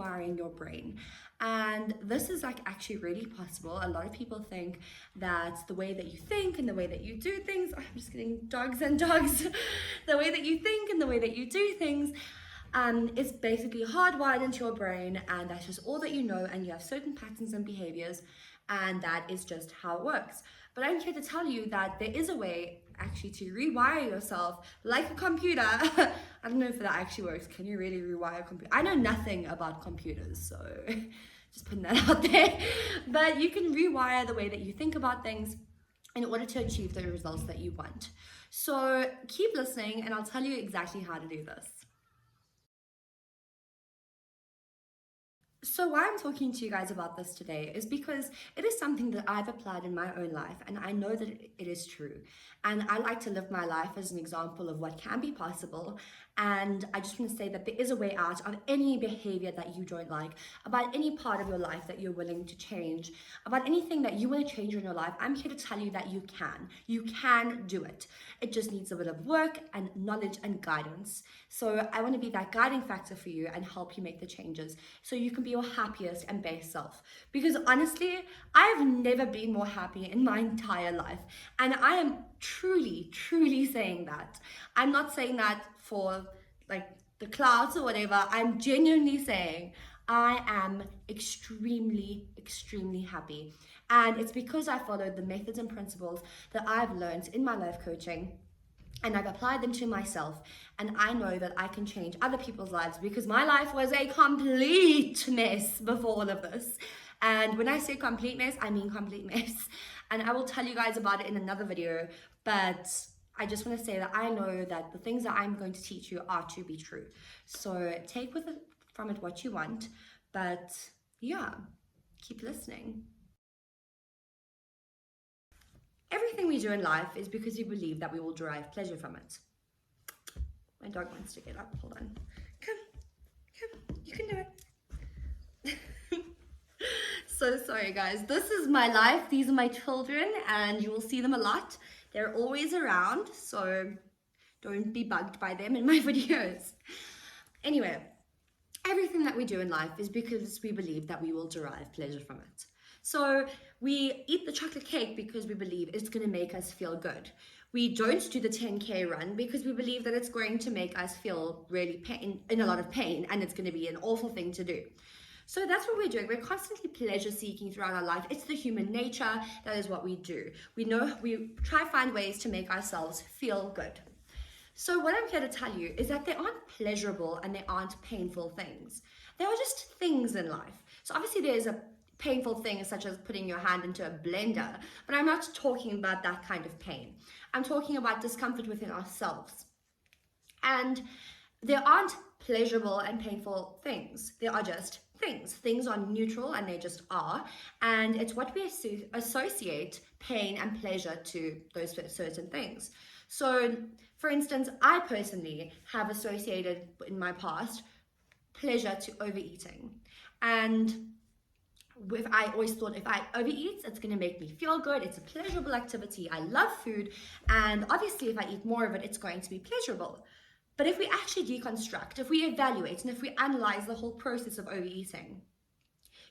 rewiring your brain. And this is like actually really possible. A lot of people think that the way that you think and the way that you do things, I'm just getting dogs and dogs, the way that you think and the way that you do things is basically hardwired into your brain, and that's just all that you know, and you have certain patterns and behaviors, and that is just how it works. But I'm here to tell you that there is a way actually to rewire yourself like a computer. I don't know if that actually works. Can you really rewire a computer? I know nothing about computers, so just putting that out there. But you can rewire the way that you think about things in order to achieve the results that you want. So keep listening, and I'll tell you exactly how to do this. So why I'm talking to you guys about this today is because it is something that I've applied in my own life, and I know that it is true. And I like to live my life as an example of what can be possible. And I just want to say that there is a way out of any behavior that you don't like, about any part of your life that you're willing to change, about anything that you want to change in your life. I'm here to tell you that you can. You can do it. It just needs a bit of work and knowledge and guidance. So I want to be that guiding factor for you and help you make the changes so you can be your happiest and best self. Because honestly, I've never been more happy in my entire life. And I am truly, truly saying that. I'm not saying that for like the clouds or whatever. I'm genuinely saying I am extremely, extremely happy. And it's because I followed the methods and principles that I've learned in my life coaching, and I've applied them to myself, and I know that I can change other people's lives because my life was a complete mess before all of this. And when I say complete mess, I mean complete mess. And I will tell you guys about it in another video, but I just want to say that I know that the things that I'm going to teach you are to be true. So take from it what you want, but yeah, keep listening. Everything we do in life is because we believe that we will derive pleasure from it. My dog wants to get up. Hold on. Come, you can do it. So sorry guys, this is my life. These are my children, and you will see them a lot. They're always around, so don't be bugged by them in my videos. Anyway, everything that we do in life is because we believe that we will derive pleasure from it. So we eat the chocolate cake because we believe it's going to make us feel good. We don't do the 10K run because we believe that it's going to make us feel really in a lot of pain, and it's going to be an awful thing to do. So that's what we're doing. We're constantly pleasure seeking throughout our life. It's the human nature. That is what we do. We try to find ways to make ourselves feel good. So what I'm here to tell you is that there aren't pleasurable and there aren't painful things. There are just things in life. So obviously there's a painful thing such as putting your hand into a blender, but I'm not talking about that kind of pain. I'm talking about discomfort within ourselves. And there aren't pleasurable and painful things. There are just things. Things are neutral, and they just are. And it's what we associate pain and pleasure to those certain things. So, for instance, I personally have associated in my past pleasure to overeating. And I always thought if I overeat, it's going to make me feel good. It's a pleasurable activity. I love food. And obviously, if I eat more of it, it's going to be pleasurable. But if we actually deconstruct, if we evaluate, and if we analyze the whole process of overeating,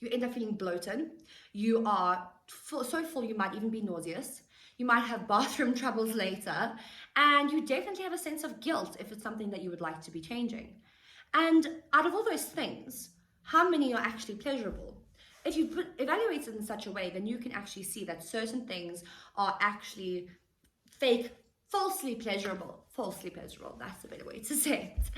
you end up feeling bloated. You are so full you might even be nauseous. You might have bathroom troubles later. And you definitely have a sense of guilt if it's something that you would like to be changing. And out of all those things, how many are actually pleasurable? If you evaluate it in such a way, then you can actually see that certain things are actually fake, falsely pleasurable, that's a better way to say it.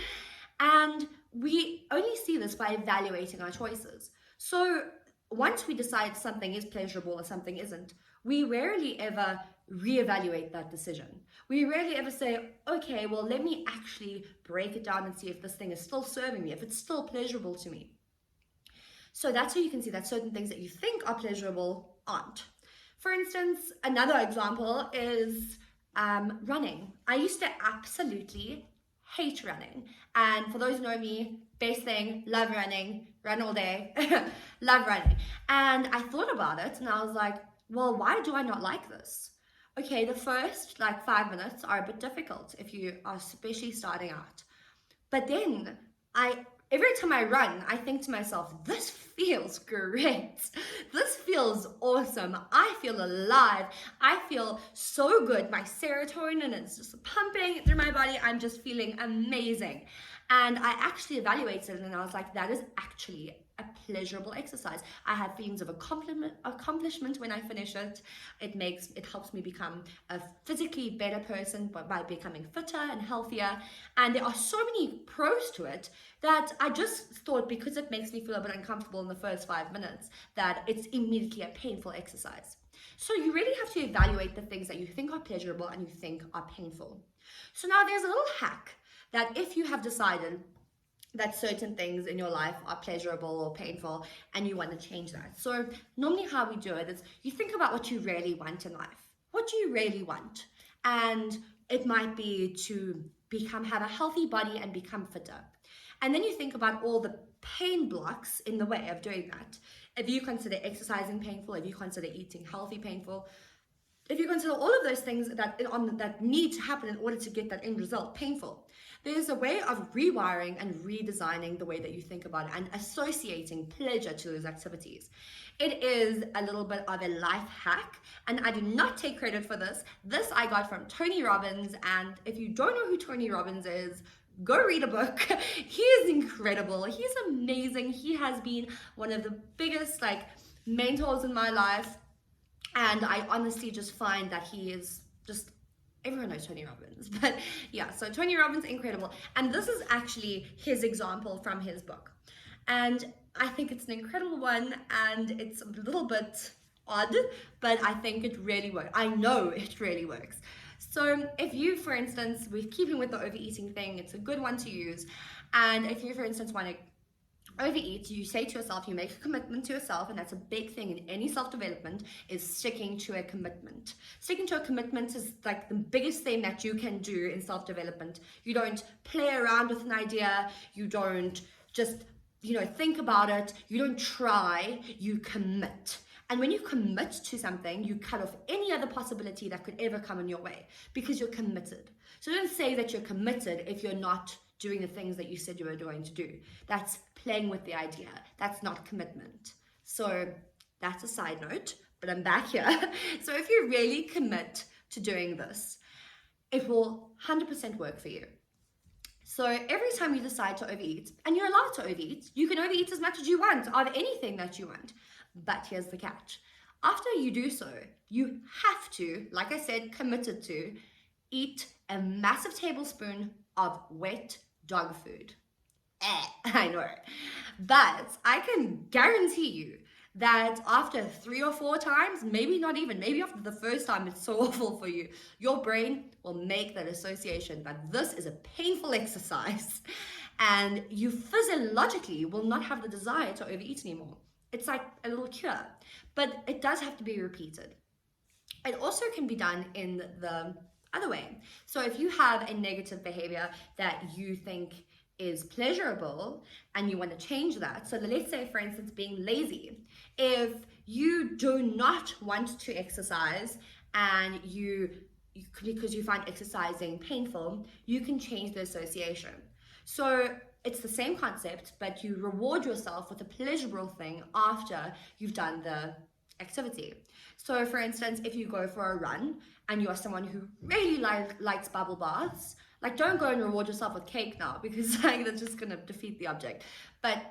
And we only see this by evaluating our choices. So once we decide something is pleasurable or something isn't, we rarely ever reevaluate that decision. We rarely ever say, okay, well, let me actually break it down and see if this thing is still serving me, if it's still pleasurable to me. So that's how you can see that certain things that you think are pleasurable aren't. For instance, another example is running. I used to absolutely hate running. And for those who know me, best thing, love running, run all day, love running. And I thought about it and I was like, well, why do I not like this? Okay, the first 5 minutes are a bit difficult if you are especially starting out. But then I every time I run, I think to myself, this feels great. This feels awesome. I feel alive. I feel so good. My serotonin is just pumping through my body. I'm just feeling amazing. And I actually evaluated it and I was like, that is actually a pleasurable exercise. I have feelings of accomplishment when I finish it. It helps me become a physically better person by becoming fitter and healthier. And there are so many pros to it that I just thought, because it makes me feel a bit uncomfortable in the first 5 minutes, that it's immediately a painful exercise. So you really have to evaluate the things that you think are pleasurable and you think are painful. So now there's a little hack that if you have decided that certain things in your life are pleasurable or painful and you want to change that. So normally how we do it is you think about what you really want in life. What do you really want? And it might be to have a healthy body and become fitter. And then you think about all the pain blocks in the way of doing that. If you consider exercising painful, if you consider eating healthy painful, if you consider all of those things that need to happen in order to get that end result painful, there's a way of rewiring and redesigning the way that you think about it and associating pleasure to those activities. It is a little bit of a life hack, and I do not take credit for this. This I got from Tony Robbins, and if you don't know who Tony Robbins is, go read a book. He is incredible. He's amazing. He has been one of the biggest mentors in my life. And I honestly just find that he is just, everyone knows Tony Robbins, but yeah, so Tony Robbins, incredible. And this is actually his example from his book. And I think it's an incredible one, and it's a little bit odd, but I think it really works. I know it really works. So if you, for instance, we're keeping with the overeating thing, it's a good one to use. And if you, for instance, want to overeat, you say to yourself, you make a commitment to yourself, and that's a big thing in any self-development, is sticking to a commitment. Sticking to a commitment is like the biggest thing that you can do in self-development. You don't play around with an idea, you don't just think about it, you don't try, you commit. And when you commit to something, you cut off any other possibility that could ever come in your way, because you're committed. So don't say that you're committed if you're not doing the things that you said you were going to do. That's playing with the idea. That's not commitment. So that's a side note, but I'm back here. So if you really commit to doing this, it will 100% work for you. So every time you decide to overeat, and you're allowed to overeat, you can overeat as much as you want of anything that you want. But here's the catch. After you do so, you have to, like I said, committed to, eat a massive tablespoon of wet dog food. I know. But I can guarantee you that after 3 or 4 times, maybe after the first time it's so awful for you, your brain will make that association that this is a painful exercise, and you physiologically will not have the desire to overeat anymore. It's like a little cure, but it does have to be repeated. It also can be done in the other way. So if you have a negative behavior that you think is pleasurable and you want to change that, so let's say, for instance, being lazy. If you do not want to exercise and because you find exercising painful, you can change the association. So it's the same concept, but you reward yourself with a pleasurable thing after you've done the activity. So for instance, if you go for a run and you're someone who really likes bubble baths, don't go and reward yourself with cake now, because that's just going to defeat the object. But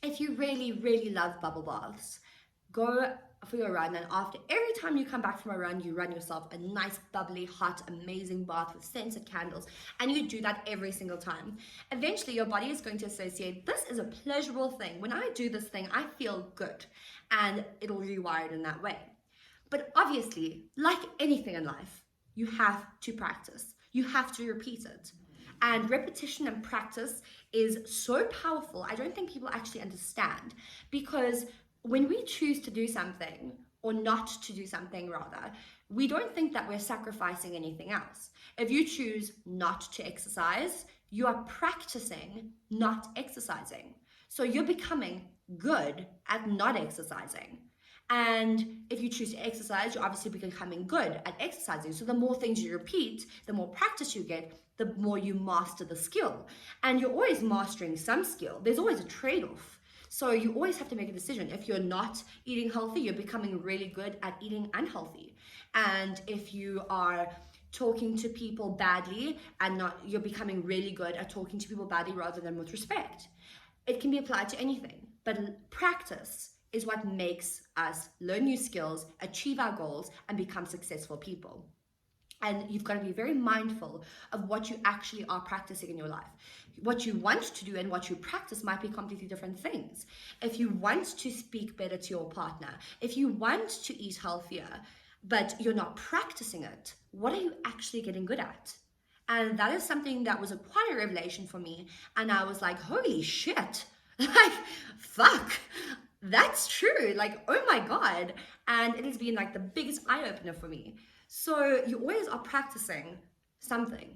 if you really, really love bubble baths, go for your run, and after every time you come back from a run, you run yourself a nice, bubbly, hot, amazing bath with scented candles, and you do that every single time. Eventually, your body is going to associate, this is a pleasurable thing. When I do this thing, I feel good, and it'll rewire it in that way. But obviously, like anything in life, you have to practice. You have to repeat it. And repetition and practice is so powerful. I don't think people actually understand, because when we choose to do something, or not to do something rather, we don't think that we're sacrificing anything else. If you choose not to exercise, you are practicing not exercising. So you're becoming good at not exercising. And if you choose to exercise, you're obviously becoming good at exercising. So the more things you repeat, the more practice you get, the more you master the skill. And you're always mastering some skill. There's always a trade-off. So you always have to make a decision. If you're not eating healthy, you're becoming really good at eating unhealthy. And if you are talking to people badly and not, you're becoming really good at talking to people badly rather than with respect. It can be applied to anything, but practice is what makes us learn new skills, achieve our goals, and become successful people. And you've got to be very mindful of what you actually are practicing in your life. What you want to do and what you practice might be completely different things. If you want to speak better to your partner, if you want to eat healthier, but you're not practicing it, what are you actually getting good at? And that is something that was quite a revelation for me. And I was like, holy shit, like, fuck, that's true. Like, oh my God. And it has been like the biggest eye opener for me. So you always are practicing something.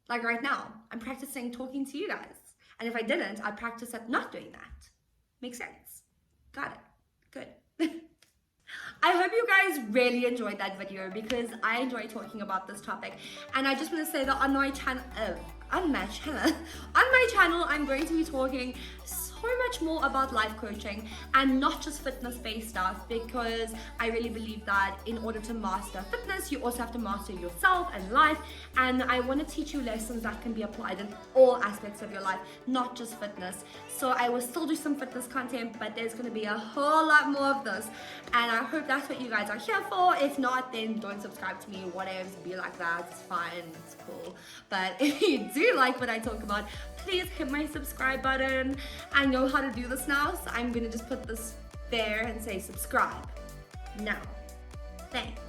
Like right now, I'm practicing talking to you guys. And if I didn't, I'd practice at not doing that. Makes sense. Got it. Good. I hope you guys really enjoyed that video because I enjoy talking about this topic. And I just want to say that on my channel, I'm going to be talking so much more about life coaching and not just fitness based stuff, because I really believe that in order to master fitness, you also have to master yourself and life. And I want to teach you lessons that can be applied in all aspects of your life, not just fitness. So I will still do some fitness content, but there's going to be a whole lot more of this. And I hope that's what you guys are here for. If not, then don't subscribe to me, whatever, be like that. It's fine, it's cool. But if you do like what I talk about, please hit my subscribe button. I know how to do this now, so I'm gonna just put this there and say subscribe now. Thanks.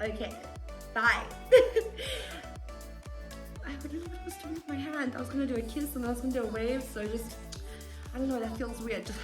Okay, bye. I don't know what I was doing with my hand. I was gonna do a kiss and I was gonna do a wave, so just, I don't know, that feels weird. Just